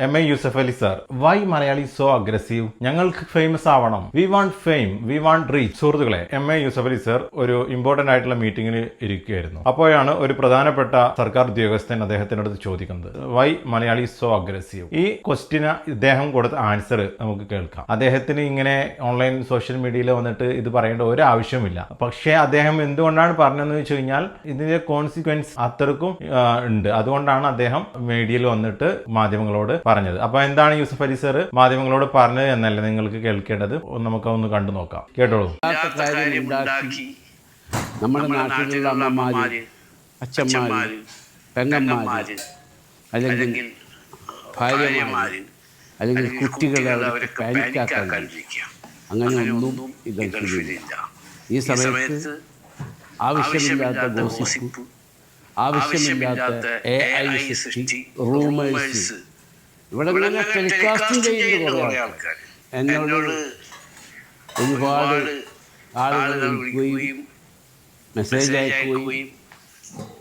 MA Yusuf Ali sir, why Malayali so aggressive? ഞങ്ങൾക്ക് famous ആവണം, we want fame, we want reach. സുഹൃത്തുക്കളെ, MA Yusuf Ali sir ഒരു important ആയിട്ടുള്ള മീറ്റിംഗിൽ ഇരിക്കുകയായിരുന്നു. അപ്പോഴാണ് ഒരു പ്രധാനപ്പെട്ട സർക്കാർ ഉദ്യോഗസ്ഥൻ അദ്ദേഹത്തിനടുത്ത് ചോദിക്കുന്നത്, വൈ മലയാളി സോ അഗ്രസീവ്? ഈ ക്വസ്റ്റിന് ഇദ്ദേഹം കൊടുത്ത ആൻസർ നമുക്ക് കേൾക്കാം. അദ്ദേഹത്തിന് ഇങ്ങനെ ഓൺലൈൻ സോഷ്യൽ മീഡിയയിൽ വന്നിട്ട് ഇത് പറയേണ്ട ഒരു ആവശ്യമില്ല. പക്ഷേ അദ്ദേഹം എന്തുകൊണ്ടാണ് പറഞ്ഞതെന്ന് വെച്ച് കഴിഞ്ഞാൽ ഇതിന്റെ കോൺസിക്വൻസ് അത്രക്കും ഉണ്ട്. അതുകൊണ്ടാണ് അദ്ദേഹം മീഡിയയിൽ വന്നിട്ട് മാധ്യമങ്ങളോട് പറഞ്ഞത്. അപ്പൊ എന്താണ് യൂസഫ് അലി സാർ മാധ്യമങ്ങളോട് പറഞ്ഞത് എന്നല്ല നിങ്ങൾക്ക് കേൾക്കേണ്ടത്. നമുക്കൊന്ന് കണ്ടു നോക്കാം. കേട്ടോളൂ. നമ്മുടെ നാട്ടിലുള്ള അമ്മമാര്, അച്ഛന്മാര്, പെങ്ങന്മാര്, അല്ലെങ്കിൽ ഭാര്യമാര്, അല്ലെങ്കിൽ കുട്ടികളെ അവർക്ക് പാനിക്കാക്കാൻ അങ്ങനെ ഒന്നും ഈ ഗൾഫിലില്ല. ഈ സമയത്ത് ആവശ്യമില്ലാത്ത ഗോസിപ്പ്, ആവശ്യമില്ലാത്ത AI സൃഷ്ടി, റൂമേഴ്സ്, ഇവിടെ ഇങ്ങനെ ടെലികാസ്റ്റും ചെയ്യുന്ന കുറേ ആൾക്കാർ എന്നോട് ഒരുപാട് ആളുകൾ വിളിക്കുകയും മെസ്സേജ് അയക്കുകയും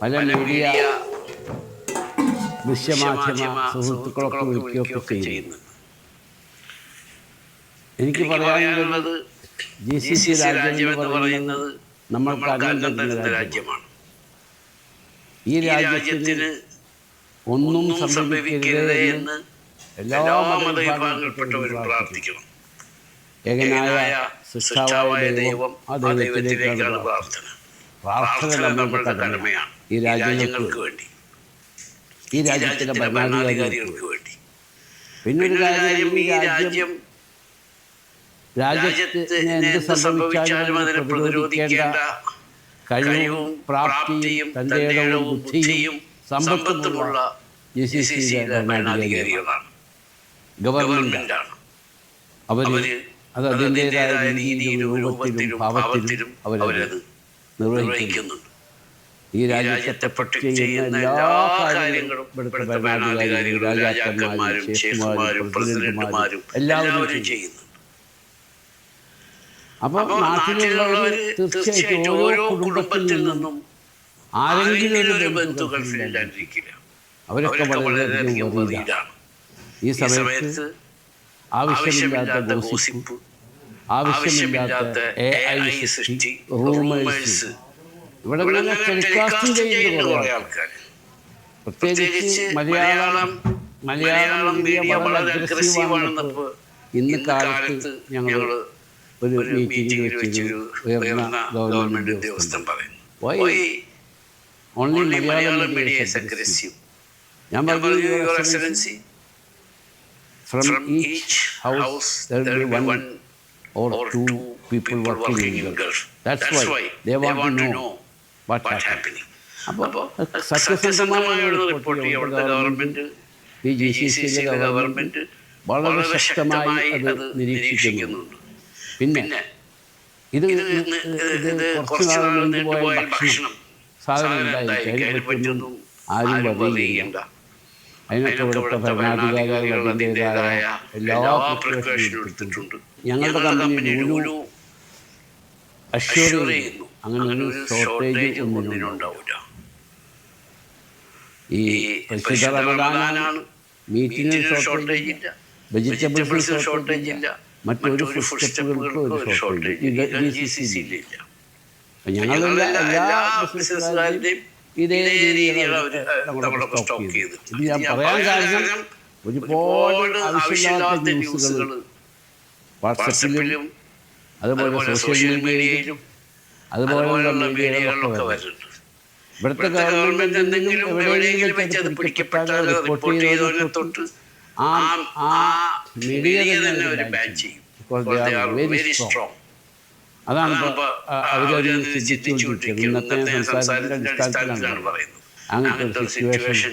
പല മീഡിയ ദൃശ്യമാധ്യമ സുഹൃത്തുക്കളൊക്കെ വിളിക്കുകയൊക്കെ ചെയ്യുന്നു. എനിക്ക് പറയാനുള്ളത് GCC രാജ്യം എന്ന് പറയുന്നത് നമ്മൾക്ക് അറിയുന്ന രാജ്യമാണ്. ഈ രാജ്യത്തിന് ഒന്നും സംഭവിക്കരുത് എന്ന് എല്ലാ മതവിഭാഗങ്ങളിൽപ്പെട്ടവരും പ്രാർത്ഥിക്കണം. ഏകനായ സൃഷ്ടാവായ ദൈവം, ആ ദൈവത്തിലേക്കാണ് പ്രാർത്ഥന നമ്മളുടെ കടമയാണ്. ഈ രാജ്യങ്ങൾക്ക് വേണ്ടി, ഈ രാജ്യത്തിലെ ഭരണാധികാരികൾക്ക് വേണ്ടി. പിന്നൊരു കാര്യം, ഈ രാജ്യത്തിന് എന്ത് സംഭവിച്ചാലും അതിനെ പ്രതിരോധിക്കേണ്ട കഴിവും പ്രാപ്തിയും തൻ്റെ ഇടവും ബുദ്ധിയും സമ്പത്തുമുള്ള GCCയിലെ ഭരണാധികാരികളാണ്, ഗവൺമെൻറ്റാണ്. അവർ അത് അതിൻ്റേതായ രീതിയിലും രൂപത്തിലും ഭാവത്തിലും അവരത് നിർവഹിക്കുന്നുണ്ട്. ഈ രാജ്യത്തെ പ്രൊട്ടക്ട് ചെയ്യുന്ന എല്ലാ കാര്യങ്ങളും ഇവിടുത്തെ ഭരണാധികാരികളും രാജാക്കന്മാരും ഷേഖുമാരും പ്രസിഡന്റുമാരും എല്ലാവരും ചെയ്യുന്നുണ്ട്. അപ്പോൾ നാട്ടിലുള്ളവർ തീർച്ചയായിട്ടും ഓരോ കുടുംബത്തിൽ നിന്നും ആരെങ്കിലും ഒരു ബന്ധു ഗൾഫിലില്ലാണ്ടിരിക്കില്ല. അവരൊക്കെ വളരെയധികം വറിയിലാണ്. ഈ സമയത്ത് ആവശ്യമില്ലാത്ത ഗോസിപ്പ്, ആവശ്യമില്ലാത്ത AI സൃഷ്ടി, റൂമേഴ്സ്, ഇവിടെ ഇങ്ങനെ ടെലികാസ്റ്റും ചെയ്യുന്ന കുറേ ആൾക്കാർ, പ്രത്യേകിച്ച് മലയാളം മീഡിയ വളരെ അഗ്രസീവാണെന്നപ്പോൾ ഇന്ന് കാലത്ത് ഞങ്ങൾ ഒരു മീറ്റിംഗിൽ വെച്ചൊരു ഉയർന്ന ഗവൺമെന്റ് ഉദ്യോഗസ്ഥൻ പറയുന്നു, why only Malayalam media is aggressive. ഞാൻ പറഞ്ഞു, your excellency, from each house there will be one or two people working in Gulf. That's why they want to know what happening. അപ്പോൾ സത്യസന്ധമായ റിപ്പോർട്ട് ഇവിടുത്തെ ഗവൺമെന്റ്, ഈ GCCയിലെ government വളരെ ശക്തമായി അത് നിരീക്ഷിക്കുന്നുണ്ട്. പിന്നെ ഇത് കുറച്ച് നാൾ മുൻപ് പോയ ഭക്ഷണം സാധനം ഉണ്ടായി പറ്റുന്നു, ആരും അറിയില്ല. അതിനൊക്കെ ഇവിടുത്തെ ഭരണാധികാരികൾ അതിൻ്റെതായ എല്ലാ പ്രിപ്പറേഷനും എടുത്തിട്ടുണ്ട്. ഞങ്ങളുടെ കമ്പനി ഒരു അഷ്യൂർ ചെയ്യുന്നു, അങ്ങനെ ഒരു ഷോർട്ടേജ് ഒന്നിനും ഉണ്ടാവില്ല. ഈ പ്രസിദ്ധ റമദാനാണ്, മീറ്റിന് ഷോർട്ടേജ് ഇല്ല, വെജിറ്റബിൾസിന് ഷോർട്ടേജ് ഇല്ല, മറ്റൊരു ഫുഡ് സ്റ്റെപ്പുകൾക്കും ഒരു ഷോർട്ടേജ് GCCയിലില്ല. ഞങ്ങളെല്ലാ ബിസിനസ്സുകാരുടെയും ഇതേ രീതിയിലാണ് നമ്മളൊക്കെ സ്റ്റോക്ക് ചെയ്ത്. ഇത് ഞാൻ പറയാൻ കാരണം, ഒരുപാട് ആവശ്യമില്ലാത്ത ന്യൂസുകൾ വാട്സപ്പിലും അതുപോലെ സോഷ്യൽ മീഡിയയിലും അതുപോലെയുള്ള മീഡിയകളിലൊക്കെ വരുന്നുണ്ട്. ഇവിടുത്തെ ഗവൺമെന്റ് എന്തെങ്കിലും എവിടെയെങ്കിലും വെച്ച് അത് പിടിക്കപ്പെട്ടാൽ റിപ്പോർട്ട് ചെയ്തതിനെ തൊട്ട് ആ മീഡിയ തന്നെ ഒരു ബാൻ ചെയ്യും. Very strong. അതാണ് അവരത് ചിന്തിച്ചുകൊണ്ടിരിക്കുന്നത്. ഇന്നത്തെ സംസാരത്തിൻ്റെ അടിസ്ഥാനത്തിലാണ് പറയുന്നത്. അങ്ങനത്തെ ഒരു സിറ്റുവേഷൻ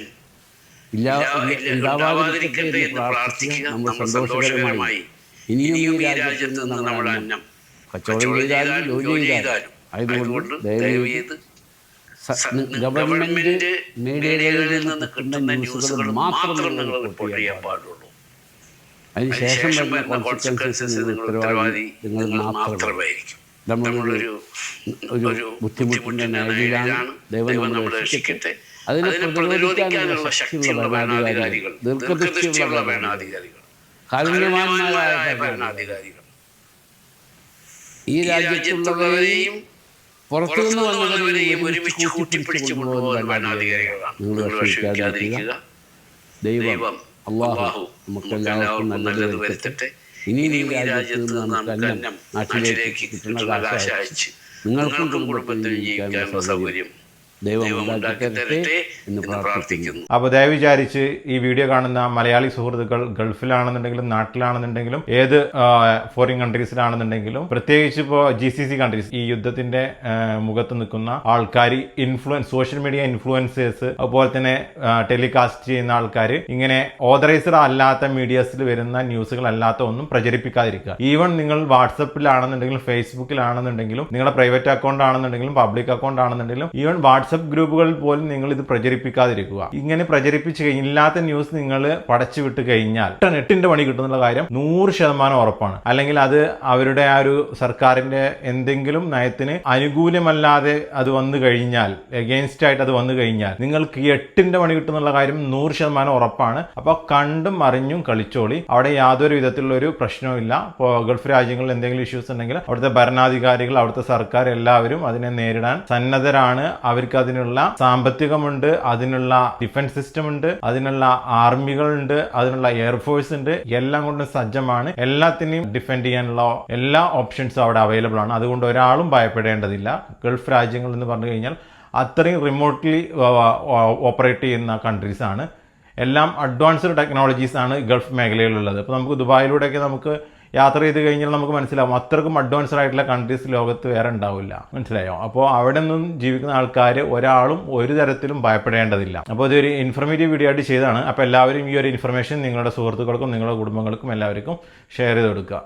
ഉണ്ടാവാതിരിക്കട്ടെ എന്ന് പ്രാർത്ഥിക്കുക. നമ്മൾ സന്തോഷകരമായി ഇനിയും ഈ രാജ്യത്ത് നിന്ന് നമ്മുടെ അന്നം കച്ചവടം ചെയ്താലും ജോലി ചെയ്താലും അതുകൊണ്ട് ദയവ് ചെയ്ത് ഗവൺമെന്റ് മീഡിയകളിൽ നിന്ന് കിട്ടുന്ന ന്യൂസുകൾ മാത്രം നിങ്ങൾ റിപ്പോർട്ട് ചെയ്യാൻ പാടുള്ളൂ. അതിനുശേഷം വരുന്ന കോൺസിക്വൻസസിന് ഉത്തരവാദി നിങ്ങൾ മാത്രമായിരിക്കും. നമ്മളൊരു ബുദ്ധിമുട്ടിൻ്റെ നിലയിലാണ്. ദൈവം നമ്മളെ രക്ഷിക്കട്ടെ. അതിനെ പ്രതിരോധിക്കാനുള്ള ശക്തിയുള്ള ഭരണാധികാരികൾ, ദീർഘദൃഷ്ടിയുള്ള ഭരണാധികാരികൾ, കാരുണ്യവാന്മാരായ ഭരണാധികാരികൾ, ഈ രാജ്യത്തുള്ളവരെയും പുറത്തുനിന്ന് വന്നവരെയും ഒരുമിച്ച് കൂട്ടിപ്പിടിച്ചു കൊണ്ടുപോകുന്ന ഭരണാധികാരികളാണ്. നിങ്ങൾ വിഷമിക്കാതിരിക്കുക. ദൈവം അള്ളാഹു നമുക്കെല്ലാവർക്കും നല്ലത് വരുത്തട്ടെ. ഇനിയും ഈ രാജ്യത്ത് നമുക്ക് അന്നം നാട്ടിലേക്ക് കിട്ടുന്ന കാശ് അയച്ച് നിങ്ങൾക്കും കുടുംബത്തിനും ജീവിക്കാനുള്ള സൗകര്യം ദൈവം ഉണ്ടാക്കി തരട്ടെ എന്ന് പ്രാർത്ഥിക്കുന്നു. അപ്പോൾ ദയവ് വിചാരിച്ച് ഈ വീഡിയോ കാണുന്ന മലയാളി സുഹൃത്തുക്കൾ ഗൾഫിലാണെന്നുണ്ടെങ്കിലും നാട്ടിലാണെന്നുണ്ടെങ്കിലും ഏത് ഫോറിൻ കൺട്രീസിലാണെന്നുണ്ടെങ്കിലും പ്രത്യേകിച്ച് ഇപ്പോൾ GCC കൺട്രീസ് ഈ യുദ്ധത്തിന്റെ മുഖത്ത് നിൽക്കുന്ന ആൾക്കാർ, സോഷ്യൽ മീഡിയ ഇൻഫ്ലുവൻസേഴ്സ്, അതുപോലെ തന്നെ ടെലികാസ്റ്റ് ചെയ്യുന്ന ആൾക്കാർ ഇങ്ങനെ ഓതറൈസ്ഡ് അല്ലാത്ത മീഡിയസിൽ വരുന്ന ന്യൂസുകൾ അല്ലാത്ത ഒന്നും പ്രചരിപ്പിക്കാതിരിക്കുക. ഈവൻ നിങ്ങൾ വാട്സപ്പിലാണെന്നുണ്ടെങ്കിലും ഫേസ്ബുക്കിലാണെന്നുണ്ടെങ്കിലും നിങ്ങളുടെ പ്രൈവറ്റ് അക്കൗണ്ട് ആണെന്നുണ്ടെങ്കിലും പബ്ലിക് അക്കൗണ്ട് ആണെന്നുണ്ടെങ്കിലും ഈവൻ വാട്സപ്പ് ഗ്രൂപ്പുകളിൽ പോലും നിങ്ങൾ ഇത് പ്രചരിപ്പിക്കാതിരിക്കുക. ഇങ്ങനെ പ്രചരിപ്പിച്ച് ഇല്ലാത്ത ന്യൂസ് നിങ്ങൾ പടച്ചു വിട്ട് കഴിഞ്ഞാൽ നെട്ടിന്റെ പണി കിട്ടുന്നുള്ള കാര്യം 100% ഉറപ്പാണ്. അല്ലെങ്കിൽ അത് അവരുടെ ആ ഒരു സർക്കാരിന്റെ എന്തെങ്കിലും നയത്തിന് അനുകൂലമല്ലാതെ അത് വന്നു കഴിഞ്ഞാൽ, എഗെയിൻസ്റ്റ് ആയിട്ട് അത് വന്നു കഴിഞ്ഞാൽ നിങ്ങൾക്ക് 8ന്റെ പണി കിട്ടുന്നുള്ള കാര്യം 100% ഉറപ്പാണ്. അപ്പൊ കണ്ടും അറിഞ്ഞും കളിച്ചോളി. അവിടെ യാതൊരു വിധത്തിലുള്ള ഒരു പ്രശ്നവും ഇല്ല. ഇപ്പോൾ ഗൾഫ് രാജ്യങ്ങളിൽ എന്തെങ്കിലും ഇഷ്യൂസ് ഉണ്ടെങ്കിൽ അവിടുത്തെ ഭരണാധികാരികൾ, അവിടുത്തെ സർക്കാർ എല്ലാവരും അതിനെ നേരിടാൻ സന്നദ്ധരാണ്. അവർക്ക് അതിനുള്ള സാമ്പത്തികമുണ്ട്, അതിനുള്ള ഡിഫൻസ് സിസ്റ്റം ഉണ്ട്, അതിനുള്ള ആർമികളുണ്ട്, അതിനുള്ള എയർഫോഴ്സ് ഉണ്ട്, എല്ലാം കൊണ്ടും സജ്ജമാണ്. എല്ലാത്തിനെയും ഡിഫെൻഡ് ചെയ്യാനുള്ള എല്ലാ ഓപ്ഷൻസും അവിടെ അവൈലബിൾ ആണ്. അതുകൊണ്ട് ഒരാളും ഭയപ്പെടേണ്ടതില്ല. ഗൾഫ് രാജ്യങ്ങൾ എന്ന് പറഞ്ഞു കഴിഞ്ഞാൽ അത്രയും റിമോട്ട്ലി ഓപ്പറേറ്റ് ചെയ്യുന്ന കൺട്രീസ് ആണ്. എല്ലാം അഡ്വാൻസ്ഡ് ടെക്നോളജീസ് ആണ് ഗൾഫ് മേഖലയിലുള്ളത്. ഇപ്പോൾ നമുക്ക് ദുബായിലൂടെയൊക്കെ നമുക്ക് യാത്ര ചെയ്ത് കഴിഞ്ഞാൽ നമുക്ക് മനസ്സിലാവും അത്രക്കും അഡ്വാൻസ്ഡ് ആയിട്ടുള്ള കൺട്രീസ് ലോകത്ത് വേറെ ഉണ്ടാവില്ല. മനസ്സിലായോ? അപ്പോൾ അവിടെ നിന്നും ജീവിക്കുന്ന ആൾക്കാർ ഒരാളും ഒരു തരത്തിലും ഭയപ്പെടേണ്ടതില്ല. അപ്പോൾ ഇതൊരു ഇൻഫർമേറ്റീവ് വീഡിയോ ആയിട്ട് ചെയ്തതാണ്. അപ്പോൾ എല്ലാവരും ഈ ഒരു ഇൻഫർമേഷൻ നിങ്ങളുടെ സുഹൃത്തുക്കൾക്കും നിങ്ങളുടെ കുടുംബങ്ങൾക്കും എല്ലാവർക്കും ഷെയർ ചെയ്ത് കൊടുക്കുക.